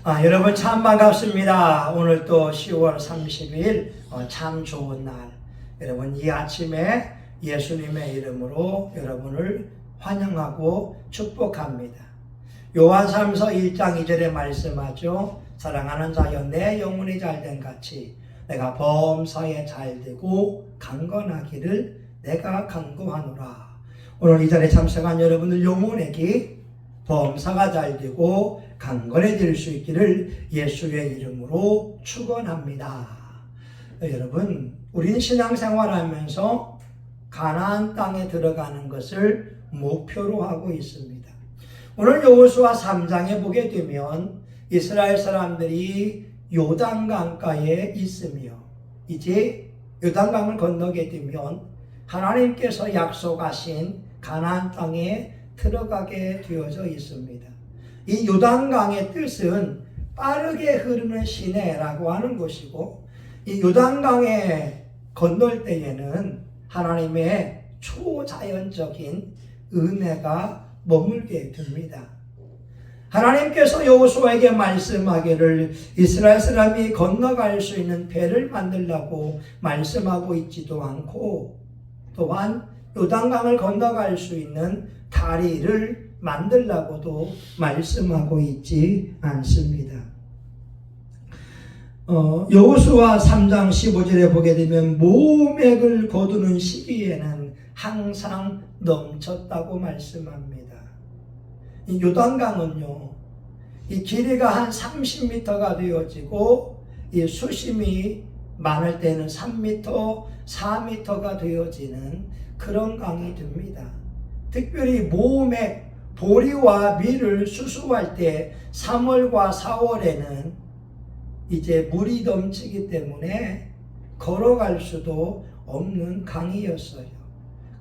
여러분 참 반갑습니다. 오늘 또 10월 30일 참 좋은 날. 여러분 이 아침에 예수님의 이름으로 여러분을 환영하고 축복합니다. 요한삼서 1장 2절에 말씀하죠. 사랑하는 자여 내 영혼이 잘된 같이 내가 범사에 잘되고 강건하기를 내가 간구하노라. 오늘 이 자리에 참석한 여러분들 영혼에게 범사가 잘되고 강건해질 수 있기를 예수의 이름으로 축원합니다. 여러분, 우리는 신앙생활하면서 가나안 땅에 들어가는 것을 목표로 하고 있습니다. 오늘 여호수아 3장에 보게 되면 이스라엘 사람들이 요단강가에 있으며 이제 요단강을 건너게 되면 하나님께서 약속하신 가나안 땅에 들어가게 되어져 있습니다. 이 요단강의 뜻은 빠르게 흐르는 시내라고 하는 것이고, 이 요단강에 건널 때에는 하나님의 초자연적인 은혜가 머물게 됩니다. 하나님께서 여호수아에게 말씀하기를 이스라엘 사람이 건너갈 수 있는 배를 만들라고 말씀하고 있지도 않고, 또한 요단강을 건너갈 수 있는 다리를 만들라고도 말씀하고 있지 않습니다. 여호수아 3장 15절에 보게 되면 모맥을 거두는 시기에는 항상 넘쳤다고 말씀합니다. 이 요단강은요, 이 길이가 한 30m가 되어지고 이 수심이 많을 때는 3m, 4m가 되어지는 그런 강이 됩니다. 특별히 모맥, 보리와 밀을 수수할 때 3월과 4월에는 이제 물이 넘치기 때문에 걸어갈 수도 없는 강이었어요.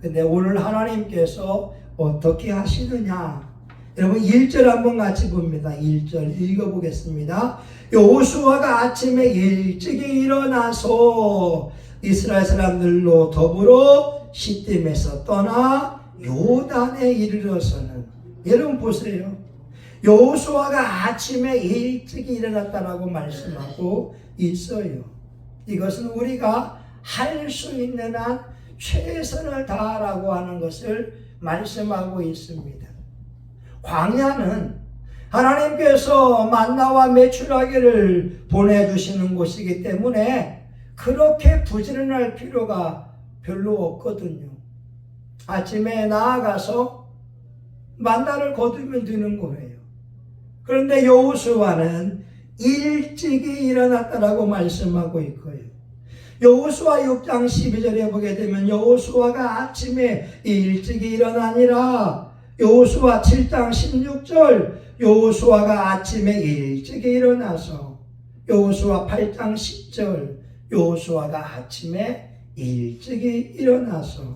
근데 오늘 하나님께서 어떻게 하시느냐? 여러분 1절 한번 같이 봅니다. 1절 읽어보겠습니다. 여호수아가 아침에 일찍이 일어나서 이스라엘 사람들로 더불어 시딤에서 떠나 요단에 이르러서는, 여러분 보세요. 여호수아가 아침에 일찍 일어났다라고 말씀하고 있어요. 이것은 우리가 할 수 있는 한 최선을 다하라고 하는 것을 말씀하고 있습니다. 광야는 하나님께서 만나와 메추라기를 보내주시는 곳이기 때문에 그렇게 부지런할 필요가 별로 없거든요. 아침에 나아가서 만나를 거두면 되는 거예요. 그런데 여호수아는 일찍이 일어났다라고 말씀하고 있고요. 여호수아 6장 12절에 보게 되면 여호수아가 아침에 일찍이 일어나니라. 여호수아 7장 16절 여호수아가 아침에 일찍이 일어나서, 여호수아 8장 10절 여호수아가 아침에 일찍이 일어나서.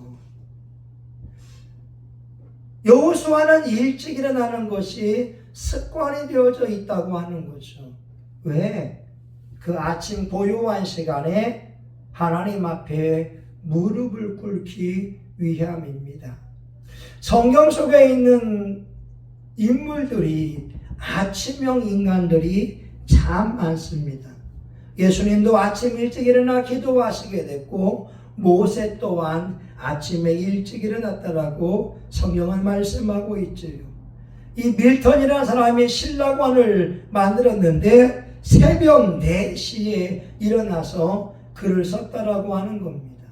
여호수아는 일찍 일어나는 것이 습관이 되어져 있다고 하는 거죠. 왜? 그 아침 고요한 시간에 하나님 앞에 무릎을 꿇기 위함입니다. 성경 속에 있는 인물들이, 아침형 인간들이 참 많습니다. 예수님도 아침 일찍 일어나 기도하시게 됐고, 모세 또한 아침에 일찍 일어났다라고 성경은 말씀하고 있죠. 이 밀턴이라는 사람이 신라관을 만들었는데 새벽 4시에 일어나서 글을 썼다라고 하는 겁니다.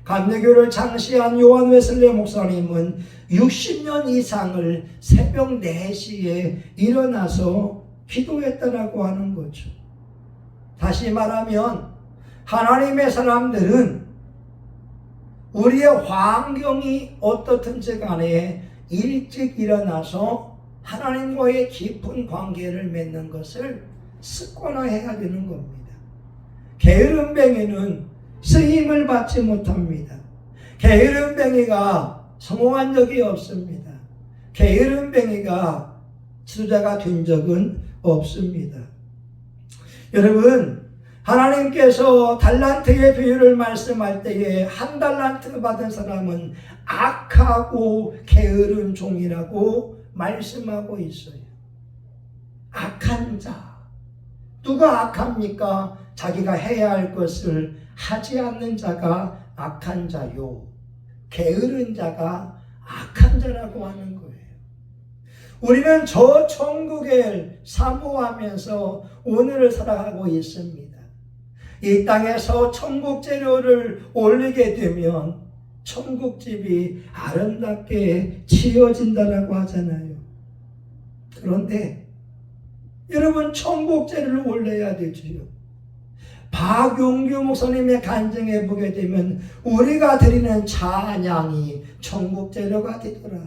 감리교를 창시한 요한 웨슬레 목사님은 60년 이상을 새벽 4시에 일어나서 기도했다라고 하는 거죠. 다시 말하면 하나님의 사람들은 우리의 환경이 어떻든지 간에 일찍 일어나서 하나님과의 깊은 관계를 맺는 것을 습관화해야 되는 겁니다. 게으름뱅이는 쓰임을 받지 못합니다. 게으름뱅이가 성공한 적이 없습니다. 게으름뱅이가 지도자가 된 적은 없습니다. 여러분, 하나님께서 달란트의 비유를 말씀할 때에 한 달란트 받은 사람은 악하고 게으른 종이라고 말씀하고 있어요. 악한 자. 누가 악합니까? 자기가 해야 할 것을 하지 않는 자가 악한 자요. 게으른 자가 악한 자라고 하는 거예요. 우리는 저 천국을 사모하면서 오늘을 살아가고 있습니다. 이 땅에서 천국 재료를 올리게 되면 천국집이 아름답게 지어진다라고 하잖아요. 그런데 여러분, 천국 재료를 올려야 되지요. 박용규 목사님의 간증에 보게 되면 우리가 드리는 찬양이 천국 재료가 되더라.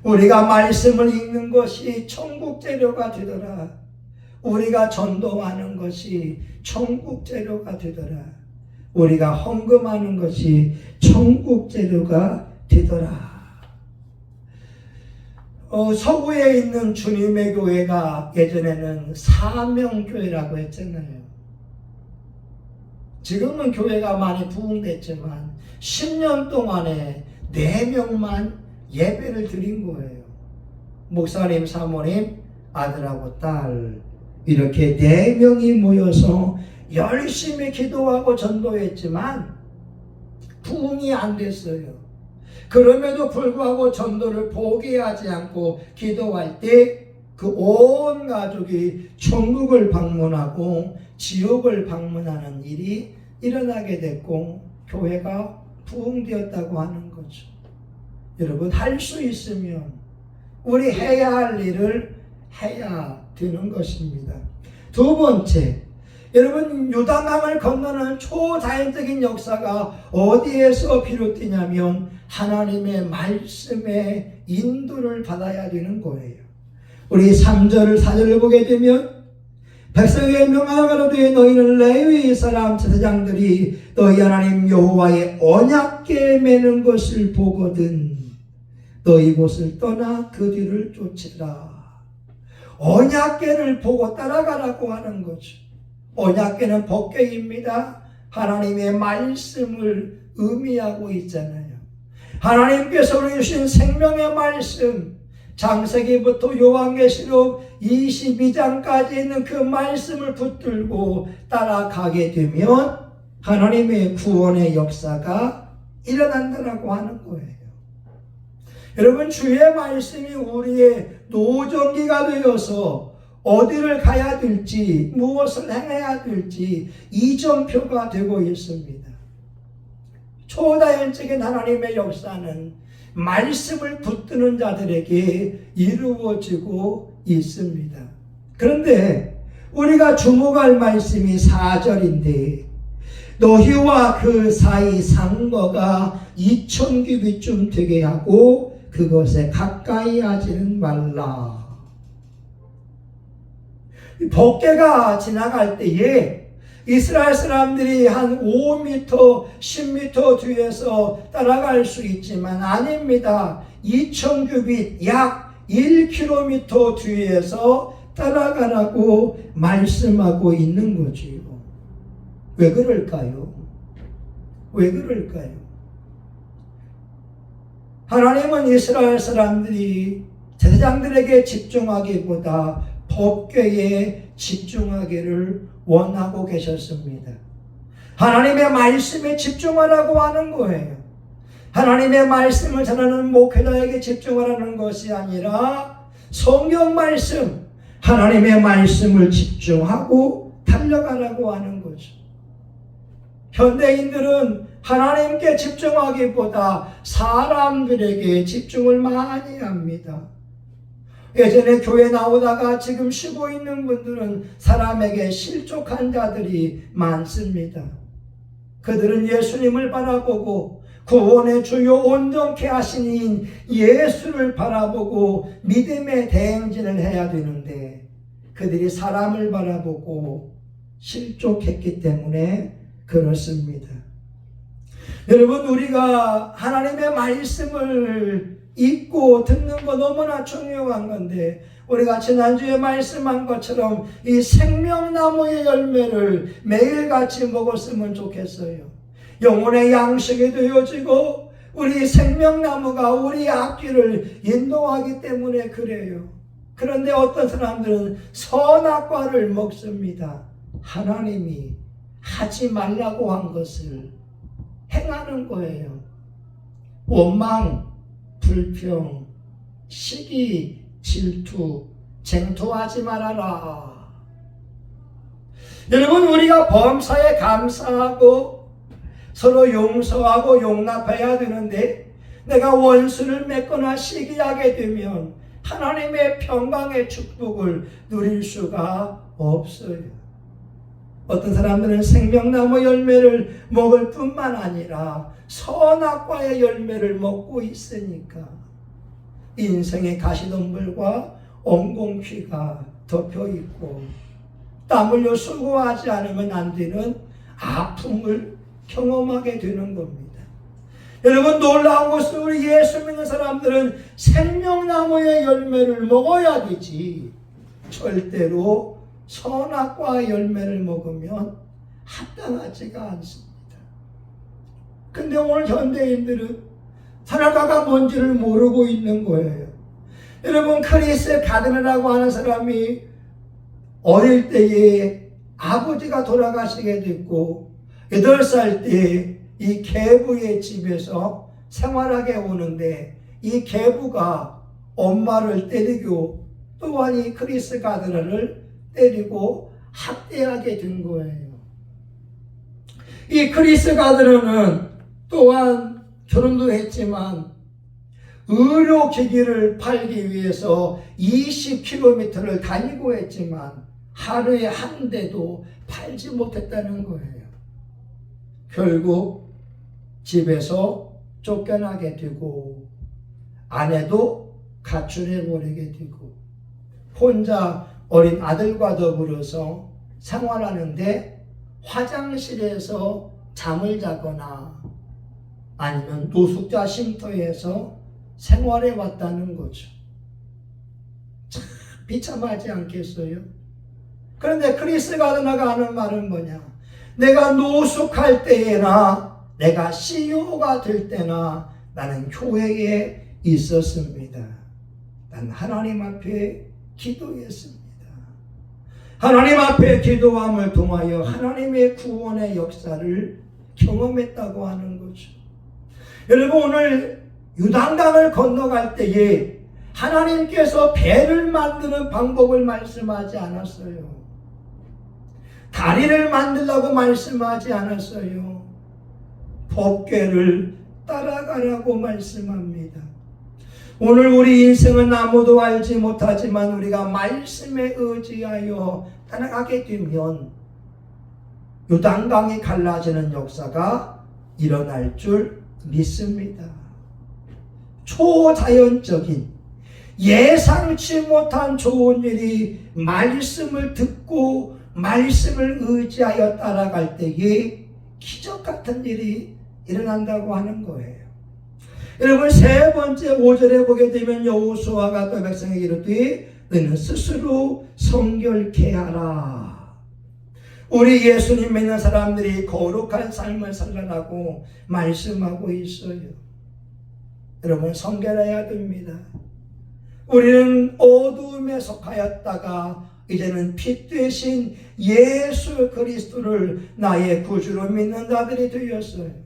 우리가 말씀을 읽는 것이 천국 재료가 되더라. 우리가 전도하는 것이 천국 재료가 되더라. 우리가 헌금하는 것이 천국 재료가 되더라. 서구에 있는 주님의 교회가 예전에는 사명교회라고 했잖아요. 지금은 교회가 많이 부흥됐지만 10년 동안에 4명만 예배를 드린 거예요. 목사님, 사모님, 아들하고 딸 이렇게 4명이 모여서 열심히 기도하고 전도했지만 부흥이 안 됐어요. 그럼에도 불구하고 전도를 포기하지 않고 기도할 때 그 온 가족이 천국을 방문하고 지옥을 방문하는 일이 일어나게 됐고 교회가 부흥되었다고 하는 거죠. 여러분, 할 수 있으면 우리 해야 할 일을 해야 되는 것입니다. 두 번째, 여러분, 요단강을 건너는 초자연적인 역사가 어디에서 비롯되냐면 하나님의 말씀의 인도를 받아야 되는 거예요. 우리 3절 4절을 보게 되면 백성에게 명하여 가로되 너희는 레위 사람 제사장들이 너희 하나님 여호와의 언약궤 매는 것을 보거든 너희 곳을 떠나 그 뒤를 쫓으라. 언약궤를 보고 따라가라고 하는 거죠. 언약궤는 법궤입니다. 하나님의 말씀을 의미하고 있잖아요. 하나님께서 우리 주신 생명의 말씀, 창세기부터 요한계시록 22장까지 있는 그 말씀을 붙들고 따라가게 되면 하나님의 구원의 역사가 일어난다라고 하는 거예요. 여러분, 주의 말씀이 우리의 노정기가 되어서 어디를 가야 될지, 무엇을 행해야 될지 이정표가 되고 있습니다. 초자연적인 하나님의 역사는 말씀을 붙드는 자들에게 이루어지고 있습니다. 그런데 우리가 주목할 말씀이 4절인데 너희와 그 사이 상거가 2000규빗쯤 되게 하고 그것에 가까이 하지는 말라. 법궤가 지나갈 때에 이스라엘 사람들이 한 5m, 10m 뒤에서 따라갈 수 있지만 아닙니다. 2000규빗 약 1km 뒤에서 따라가라고 말씀하고 있는 거지요. 왜 그럴까요? 왜 그럴까요? 하나님은 이스라엘 사람들이 제사장들에게 집중하기보다 법궤에 집중하기를 원하고 계셨습니다. 하나님의 말씀에 집중하라고 하는 거예요. 하나님의 말씀을 전하는 목회자에게 집중하라는 것이 아니라 성경 말씀, 하나님의 말씀을 집중하고 달려가라고 하는 거죠. 현대인들은 하나님께 집중하기보다 사람들에게 집중을 많이 합니다. 예전에 교회 나오다가 지금 쉬고 있는 분들은 사람에게 실족한 자들이 많습니다. 그들은 예수님을 바라보고 구원의 주요 온전케 하신 이인 예수를 바라보고 믿음의 대행진을 해야 되는데 그들이 사람을 바라보고 실족했기 때문에 그렇습니다. 여러분, 우리가 하나님의 말씀을 읽고 듣는 거 너무나 중요한 건데 우리가 지난주에 말씀한 것처럼 이 생명나무의 열매를 매일같이 먹었으면 좋겠어요. 영혼의 양식이 되어지고 우리 생명나무가 우리 앞길을 인도하기 때문에 그래요. 그런데 어떤 사람들은 선악과를 먹습니다. 하나님이 하지 말라고 한 것을 행하는 거예요. 원망, 불평, 시기, 질투, 쟁투하지 말아라. 여러분, 우리가 범사에 감사하고 서로 용서하고 용납해야 되는데, 내가 원수를 맺거나 시기하게 되면 하나님의 평강의 축복을 누릴 수가 없어요. 어떤 사람들은 생명나무 열매를 먹을 뿐만 아니라 선악과의 열매를 먹고 있으니까 인생의 가시덤불과 엉겅퀴가 덮여 있고 땀 흘려 수고하지 않으면 안 되는 아픔을 경험하게 되는 겁니다. 여러분, 놀라운 것은 우리 예수 믿는 사람들은 생명나무의 열매를 먹어야 되지 절대로 선악과의 열매를 먹으면 합당하지가 않습니다. 근데 오늘 현대인들은 선악과가 뭔지를 모르고 있는 거예요. 여러분, 크리스 가드너라고 하는 사람이 어릴 때에 아버지가 돌아가시게 됐고 8살 때 이 계부의 집에서 생활하게 오는데 이 계부가 엄마를 때리고 또한 이 크리스 가드너를 때리고 학대하게 된 거예요. 이 크리스 가드너는 또한 결혼도 했지만 의료기기를 팔기 위해서 20km를 다니고 했지만 하루에 한 대도 팔지 못했다는 거예요. 결국 집에서 쫓겨나게 되고 아내도 가출해버리게 되고 혼자 어린 아들과 더불어서 생활하는데 화장실에서 잠을 자거나 아니면 노숙자 쉼터에서 생활해 왔다는 거죠. 참 비참하지 않겠어요? 그런데 크리스 가드너가 하는 말은 뭐냐? 내가 노숙할 때나 내가 CEO가 될 때나 나는 교회에 있었습니다. 난 하나님 앞에 기도했습니다. 하나님 앞에 기도함을 통하여 하나님의 구원의 역사를 경험했다고 하는 거죠. 여러분, 오늘 요단강을 건너갈 때에 하나님께서 배를 만드는 방법을 말씀하지 않았어요. 다리를 만들라고 말씀하지 않았어요. 법궤를 따라가라고 말씀합니다. 오늘 우리 인생은 아무도 알지 못하지만 우리가 말씀에 의지하여 따라가게 되면 요단강이 갈라지는 역사가 일어날 줄 믿습니다. 초자연적인 예상치 못한 좋은 일이 말씀을 듣고 말씀을 의지하여 따라갈 때에 기적 같은 일이 일어난다고 하는 거예요. 여러분, 세 번째 5절에 보게 되면 여호수아가 또 백성에게 이르되 너는 스스로 성결케 하라. 우리 예수님 믿는 사람들이 거룩한 삶을 살라고 말씀하고 있어요. 여러분, 성결해야 됩니다. 우리는 어두움에 속하였다가 이제는 빛 되신 예수 그리스도를 나의 구주로 믿는 자들이 되었어요.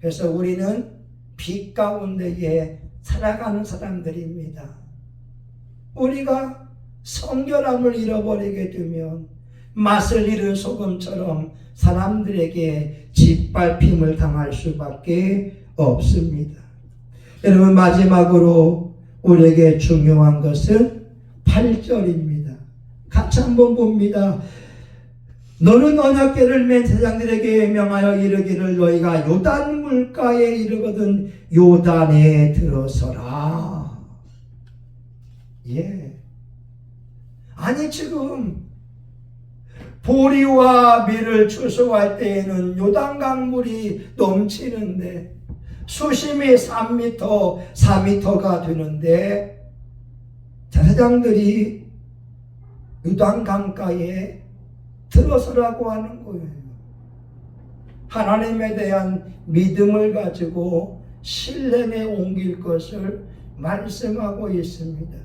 그래서 우리는 빛 가운데에 살아가는 사람들입니다. 우리가 성결함을 잃어버리게 되면 맛을 잃은 소금처럼 사람들에게 짓밟힘을 당할 수밖에 없습니다. 여러분, 마지막으로 우리에게 중요한 것은 8절입니다. 같이 한번 봅니다. 너는 언약궤를 맨 제사장들에게 명하여 이르기를 너희가 요단 물가에 이르거든 요단에 들어서라. 예. 아니, 지금 보리와 밀을 추수할 때에는 요단강 물이 넘치는데 수심이 3m, 4m가 되는데 제사장들이 요단강가에 들어서라고 하는 거예요. 하나님에 대한 믿음을 가지고 신령에 옮길 것을 말씀하고 있습니다.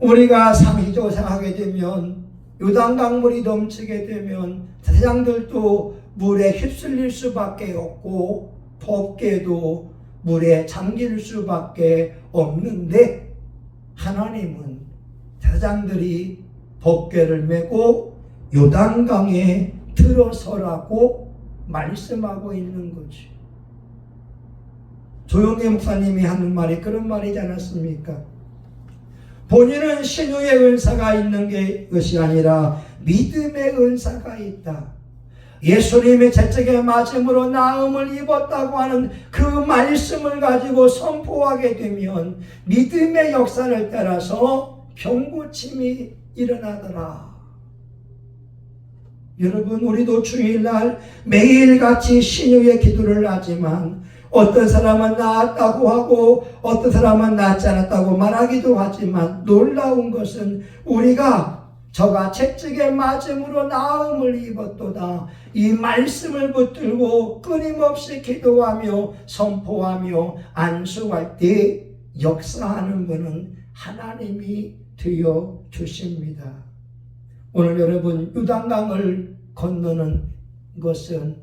우리가 상식적으로 생각하게 되면 요단강물이 넘치게 되면 제사장들도 물에 휩쓸릴 수밖에 없고 법궤도 물에 잠길 수밖에 없는데, 하나님은 제사장들이 법궤를 메고 요단강에 들어서라고 말씀하고 있는 거지. 조용계 목사님이 하는 말이 그런 말이지 않았습니까? 본인은 신유의 은사가 있는 것이 아니라 믿음의 은사가 있다. 예수님의 채찍에 맞음으로 나음을 입었다고 하는 그 말씀을 가지고 선포하게 되면 믿음의 역사를 따라서 병고침이 일어나더라. 여러분, 우리도 주일날 매일같이 신유의 기도를 하지만 어떤 사람은 나았다고 하고 어떤 사람은 낫지 않았다고 말하기도 하지만, 놀라운 것은 우리가 저가 채찍에 맞음으로 나음을 입었도다, 이 말씀을 붙들고 끊임없이 기도하며 선포하며 안수할 때 역사하는 분은 하나님이 되어 주십니다. 오늘 여러분, 요단강을 건너는 것은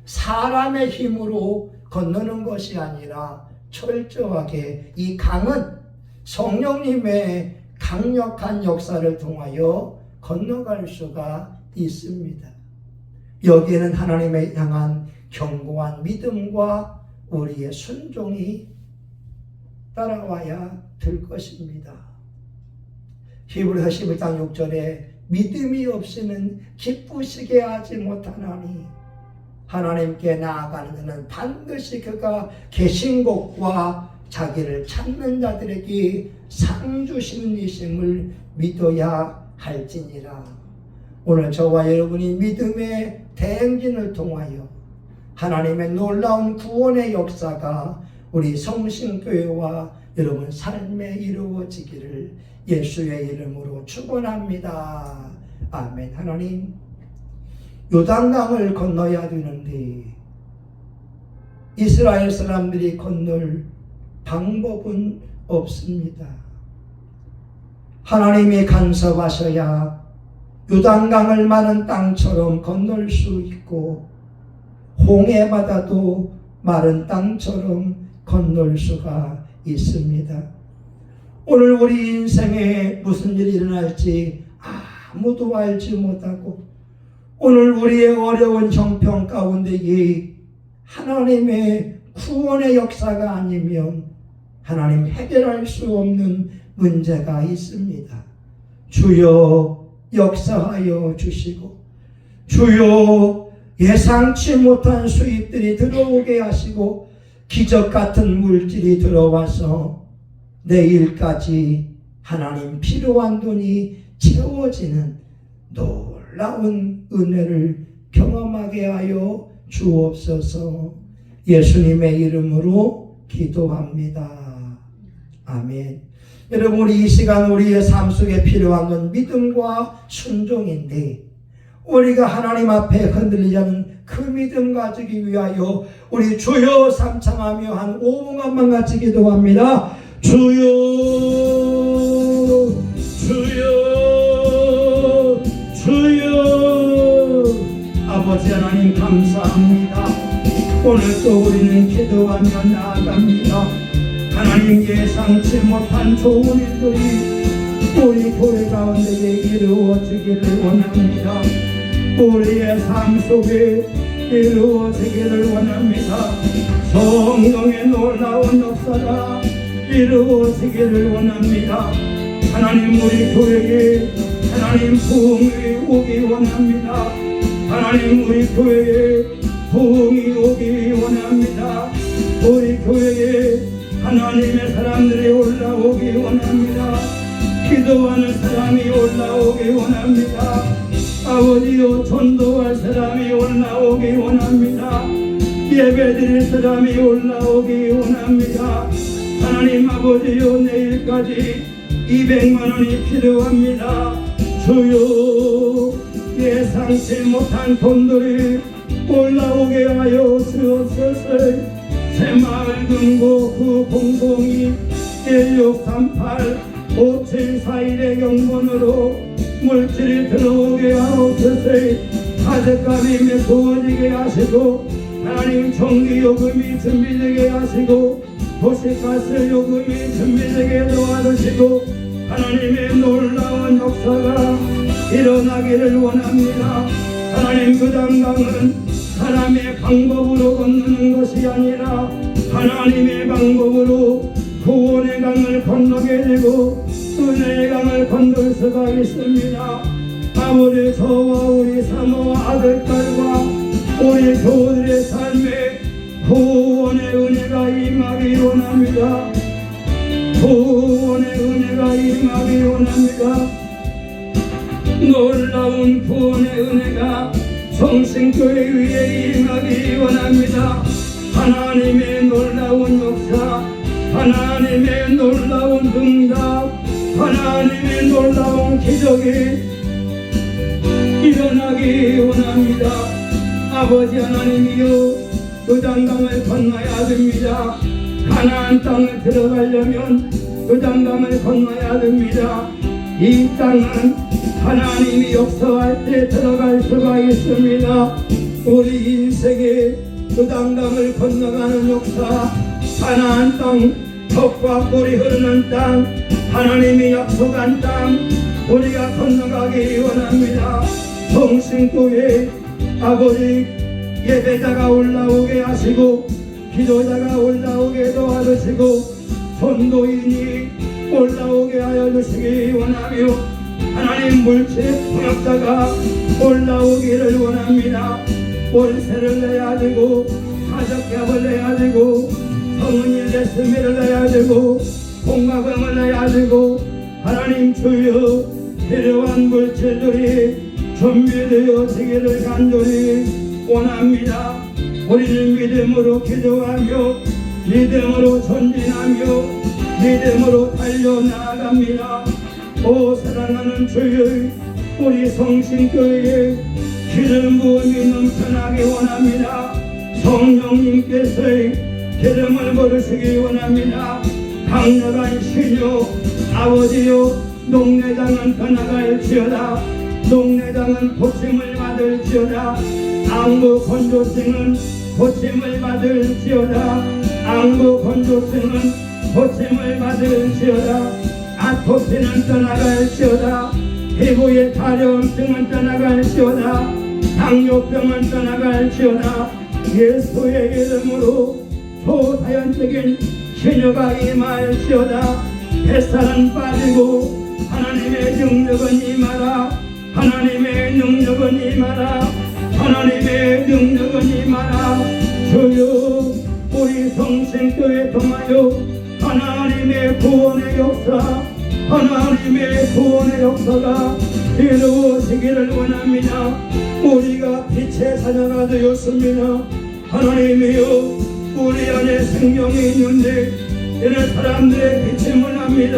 사람의 힘으로 건너는 것이 아니라 철저하게 이 강은 성령님의 강력한 역사를 통하여 건너갈 수가 있습니다. 여기에는 하나님에 향한 견고한 믿음과 우리의 순종이 따라와야 될 것입니다. 히브리서 11장 6절에 믿음이 없이는 기쁘시게 하지 못하나니 하나님께 나아가는 자는 반드시 그가 계신 곳과 자기를 찾는 자들에게 상 주시는 이심을 믿어야 할지니라. 오늘 저와 여러분이 믿음의 대행진을 통하여 하나님의 놀라운 구원의 역사가 우리 성신교회와 여러분 삶에 이루어지기를 예수의 이름으로 축원합니다. 아멘. 하나님, 요단강을 건너야 되는데 이스라엘 사람들이 건널 방법은 없습니다. 하나님이 간섭하셔야 요단강을 마른 땅처럼 건널 수 있고 홍해 바다도 마른 땅처럼 건널 수가 있습니다. 오늘 우리 인생에 무슨 일이 일어날지 아무도 알지 못하고 오늘 우리의 어려운 형편 가운데에 하나님의 구원의 역사가 아니면 하나님 해결할 수 없는 문제가 있습니다. 주여 역사하여 주시고 주여 예상치 못한 수입들이 들어오게 하시고 기적 같은 물질이 들어와서 내일까지 하나님 필요한 돈이 채워지는 놀라운 은혜를 경험하게 하여 주옵소서. 예수님의 이름으로 기도합니다. 아멘. 여러분, 우리 이 시간 우리의 삶 속에 필요한 건 믿음과 순종인데 우리가 하나님 앞에 흔들리지 않은 그 믿음 가지기 위하여 우리 주여 삼창하며 한 5분간만 같이 기도합니다. 주여 주여 주여. 아버지 하나님 감사합니다. 오늘 또 우리는 기도하며 나아갑니다. 하나님 예상치 못한 좋은 일들이 우리 교회 가운데에 이루어지기를 원합니다. 우리의 삶 속에 이루어지기를 원합니다. 성령의 놀라운 역사가 이루어지기를 원합니다. 하나님 우리 교회에 하나님 부흥이 오기 원합니다. 하나님 우리 교회에 부흥이 오기 원합니다. 우리 교회에 하나님의 사람들이 올라오기 원합니다. 기도하는 사람이 올라오기 원합니다. 아버지여 전도할 사람이 올라오기 원합니다. 예배드릴 사람이 올라오기 원합니다. 하나님 아버지여 내일까지 200만 원이 필요합니다. 주여 예상치 못한 돈들이 올라오게 하여 주옵소서. 새마을금고 900-1638 574일의 경본으로 물질이 들어오게 하옵소서. 가득감이 부어지게 하시고 하나님 전기요금이 준비되게 하시고 도시가스 요금이 준비되게 도와주시고 하나님의 놀라운 역사가 일어나기를 원합니다. 하나님 그 장강은 사람의 방법으로 건너는 것이 아니라 하나님의 방법으로 구원의 강을 건너게 되고 은혜의 강을 건널 수가 있습니다. 아버지, 저와 우리 사모와 아들딸과 우리 교우들의 삶에 구원의 은혜가 임하기 원합니다. 구원의 은혜가 임하기 원합니다. 놀라운 구원의 은혜가 성신교회 위에 임하기 원합니다. 하나님의 놀라운 역사, 하나님의 놀라운 응답, 하나님의 놀라운 기적이 일어나기 원합니다. 아버지 하나님이여, 요단강을 건너야 됩니다. 가나안 땅을 들어가려면 요단강을 건너야 됩니다. 이 땅은 하나님이 역사할 때 들어갈 수가 있습니다. 우리 인생에 요단강을 건너가는 역사, 가나안 땅, 젖과 꿀이 흐르는 땅, 하나님이 약속한 땅, 우리가 건너가기 원합니다. 성신교회 아버지, 예배자가 올라오게 하시고 기도자가 올라오게 도와주시고 전도인이 올라오게 하여 주시기 원하며 하나님 물질의 통역자가 올라오기를 원합니다. 월세를 내야 되고 가족값을 내야 되고 성은이 레스미를 내야 되고 공과금을 내야 되고 하나님 주여 필요한 물질들이 준비되어지기를 간절히 원합니다. 우리는 믿음으로 기도하며 믿음으로 전진하며 믿음으로 달려나갑니다. 오 사랑하는 주여, 우리 성신교회에 기름 부음이 넘쳐나기 원합니다. 성령님께서 기름을 부으시기 원합니다. 강력한 신유 아버지여, 농내장은 떠나갈지어다. 농내장은 고침을 받을지어다. 안구 건조증은 고침을 받을지어다. 안구 건조증은 고침을 받을지어다. 아토피는 떠나갈지어다. 피부의 가려움증은 떠나갈지어다. 당뇨병은 떠나갈지어다. 예수의 이름으로 초자연적인 신유가 임할지어다. 뱃살은 빠지고 하나님의 능력은 임하라. 하나님의 능력은 임하라. 하나님의 능력은 임하라. 주여, 우리 성신교회 통하여 하나님의 구원의 역사, 하나님의 구원의 역사가 이루어지기를 원합니다. 우리가 빛의 사자가 되었습니다. 하나님이여, 우리 안에 생명이 있는데 이는 사람들의 빛이 원합니다.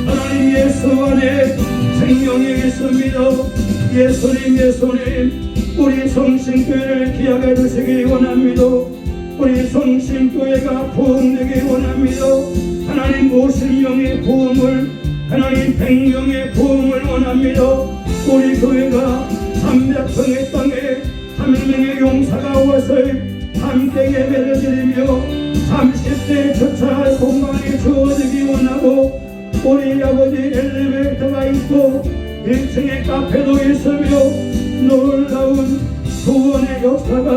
하나님, 예수 안에 생명이 있습니다. 예수님, 우리 성신교회를 기억해 주시기 원합니다. 우리 성신교회가 부흥되기 원합니다. 하나님, 50명의 부흥을, 하나님 100명의 부흥을 원합니다. 우리 교회가 300평의 땅에 300명의 용사가 와서 함께 예배를 드리며 30대에 주차할 공간이 주어지기 원하고, 우리 아버지 엘리베이터가 있고 1층에 카페도 있으며 놀라운 구원의 역사가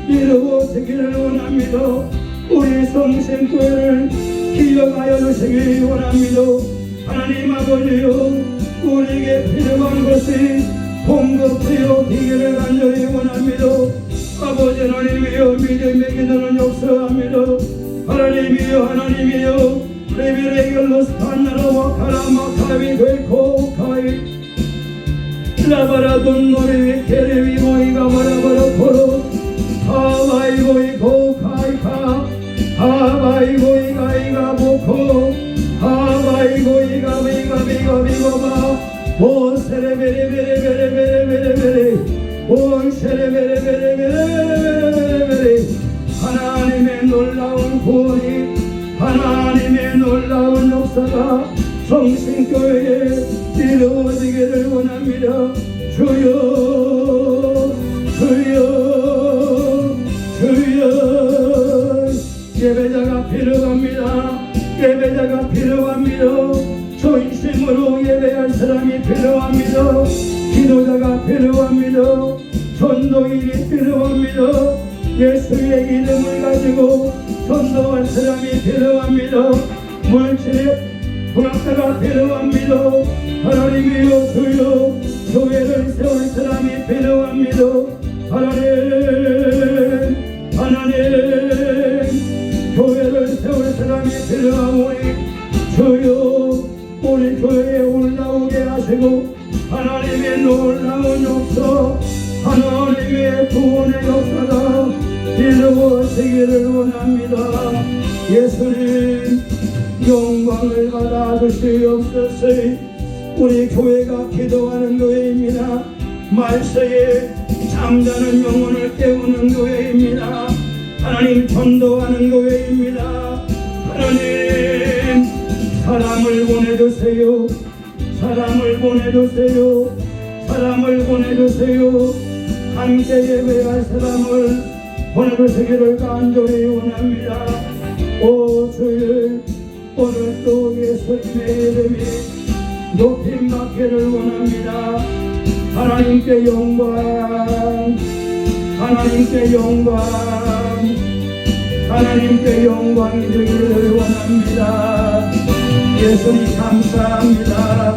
이루어지기를 원합니다. 우리 성신교회를 기억하여 주시기 원합니다. 하나님 아버지여, 우리에게 필요한 것이 공급되어지기를 간절히 원합니다. 아버지 하나님이여, 믿음의 기도는 역사합니다. 하나님이여, 레비레겔로스 판나라와 카라마카비 괴코카이 라바라돈 노래위 케레비 모이가 바라바라 코로 하바이고이 고카이카 하바이고이가 이가 보코 하바이고이가 비가 비고바 오세레베레베레베레베레베레 오세레베레베레베레베레. 하나님의 놀라운 구원이, 하나님의 놀라운 역사가 성신교회에 이루어지기를 원합니다. 주여 주여 주여 예배자가 필요합니다. 예배자가 필요합니다. 전심으로 예배할 사람이 필요합니다. 기도자가 필요합니다. 전도인이 필요합니다. 예수의 이름을 가지고 전도할 사람이 필요합니다. 물질의 분학자가 필요합니다. 하나님이여 주여 교회를 세울 사람이 필요합니다. 하나님 교회를 세울 사람이 필요하오니 주여 우리 교회에 올라오게 하시고 하나님의 놀라운 역사 하나님의 구원의 역사가 이루어지기를 원합니다. 예수님 영광을 받아 주시옵소서. 우리 교회가 기도하는 교회입니다. 말세에 잠자는 영혼을 깨우는 교회입니다. 하나님 전도하는 교회입니다. 하나님 사람을 보내주세요. 사람을 보내주세요. 사람을 보내주세요. 함께 예배할 사람을 보내주시기를 간절히 원합니다. 오 주여 오늘도 예수님의 이름이 높임받기를 원합니다. 하나님께 영광 하나님께 영광 하나님께 영광이 되기를 원합니다. 예수님 감사합니다.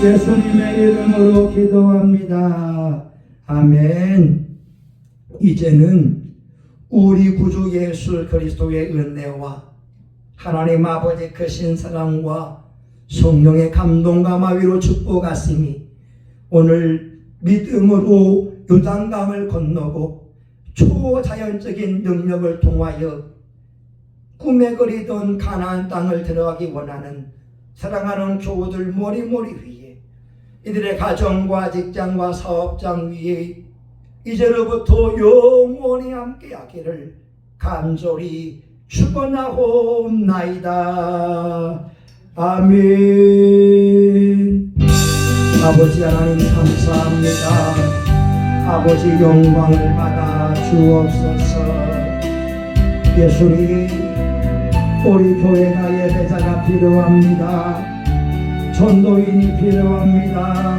예수님의 이름으로 기도합니다. 아멘. 이제는 우리 구주 예수 그리스도의 은혜와 하나님 아버지 크신 사랑과 성령의 감동과 마위로 축복하심이 오늘 믿음으로 요단강을 건너고 초자연적인 능력을 통하여 꿈에 그리던 가나안 땅을 들어가기 원하는 사랑하는 교우들 모리모리 위에 이들의 가정과 직장과 사업장 위에 이제로부터 영원히 함께하기를 간절히 축원하옵나이다. 아멘. 아버지 하나님 감사합니다. 아버지 영광을 받아 주옵소서. 예수님 우리 교회가 예배자가 필요합니다. 전도인이 필요합니다.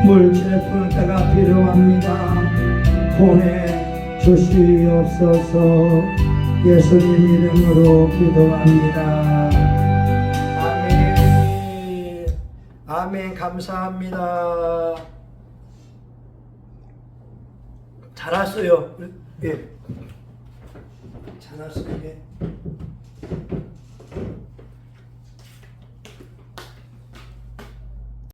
물질의 분자가 필요합니다. 보내 주시옵소서. 예수님 이름으로 기도합니다. 아멘. 아멘. 감사합니다. 잘 왔어요. 예. 잘 왔어요. 예.